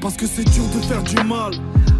Parce que c'est dur de faire du mal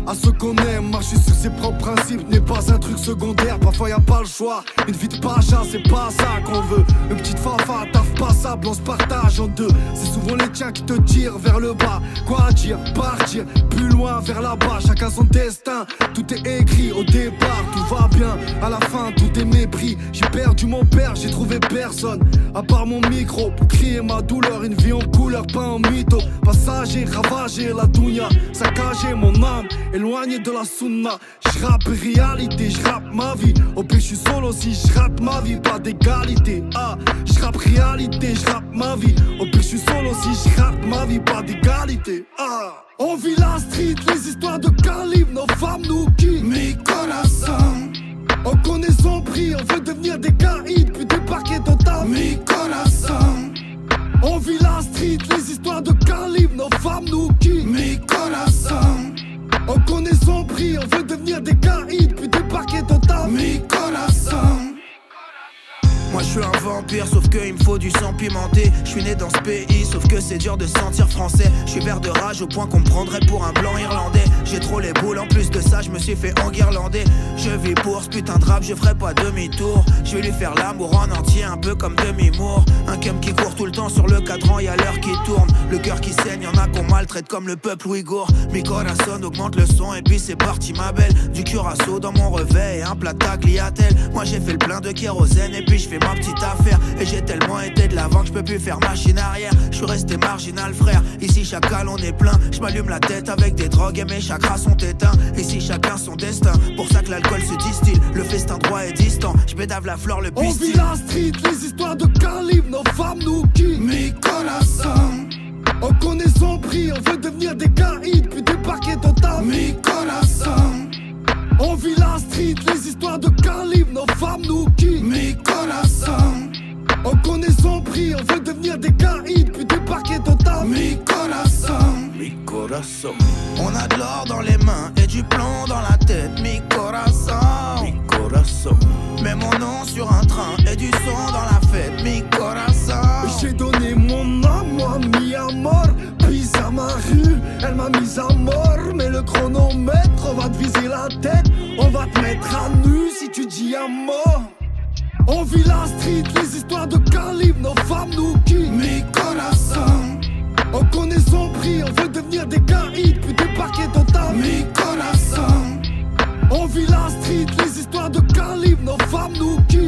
à ceux qu'on aime. Marcher sur ses propres principes n'est pas un truc secondaire. Parfois y a pas le choix, une vie de pacha, c'est pas ça qu'on veut. Une petite fafa, taf passable, on se partage en deux. C'est souvent les tiens qui te tirent vers le bas. Quoi dire, partir, plus loin vers là-bas. Chacun son destin, tout est écrit au départ. Tout va bien, à la fin tout est mépris. J'ai perdu mon père, j'ai trouvé personne à part mon micro pour crier ma douleur. Une vie en couleur, pas en mytho. Passager, ravager la dounia, saccager mon âme, éloigné de la sunna. J'rappe réalité, j'rappe ma vie. Au pire j'suis solo si j'rappe ma vie, pas d'égalité. Ah, j'rappe réalité, j'rappe ma vie. Au pire j'suis solo si j'rappe ma vie, pas d'égalité. Ah, on vit la street, les histoires de calibre, nos femmes nous quittent. Mi corazón, on connaît son prix, on veut devenir des caïds, puis débarquer dans ta vie. Mi corazón, on vit la street, les histoires de calibre, nos femmes nous quittent. Mi corazón, on connaît son prix, on veut devenir des caïds, puis débarquer dans ta vie. Mi corazón. Moi je suis un vampire, sauf que il me faut du sang pimenté. Je suis né dans ce pays, sauf que c'est dur de se sentir français. Je suis vert de rage au point qu'on me prendrait pour un blanc irlandais. J'ai trop les boules, en plus de ça je me suis fait enguirlander. Je vis pour ce putain de rap, je ferai pas demi-tour. Je vais lui faire l'amour en entier, un peu comme Demi-Moore. Un cum qui court tout le temps sur le cadran, y'a l'heure qui tourne. Le cœur qui saigne, y'en a qu'on maltraite comme le peuple ouïghour. Mi corazón, augmente le son et puis c'est parti ma belle. Du curaçao dans mon revêt et un plat de tagliatelle. Moi j'ai fait le plein de kérosène et puis je fais ma petite affaire. Et j'ai tellement été de l'avant que je peux plus faire machine arrière. Je suis resté marginal frère, ici chacal on est plein. Je m'allume la tête avec des drogues et mes chakras sont éteints. Ici chacun son destin, pour ça que l'alcool se distille. Le festin droit est distant, je bédave la fleur, le pistil. On vit la street, les histoires de calibre, nos femmes nous quittent. Mi corazón, on connaît son prix, on veut devenir des caïds, puis débarquer dans ta vie. mi corazón, on vit la street, les histoires de calibre, nos femmes nous quittent. mi corazón, on connaît son prix, on veut devenir des caïds, puis débarquer dans ta vie. mi corazón, Mi corazón. on a de l'or dans les mains et du plomb dans la tête. Mi corazón, Mi corazón. mets mon nom sur un train et du son dans la fête. Mi corazón, J'ai donné mon âme, moi mis à mort. Puis à ma rue, elle m'a mise à mort. Mais le chronomètre, on va te viser la tête. On va te mettre à nu si tu dis à mort. On vit la street, les histoires de calibre, nos femmes nous quittent. mi corazón, On connaît son prix, on veut devenir des caïds, puis débarquer dans ta vie. mi corazón, On vit la street, les histoires de calibre, nos femmes nous quittent.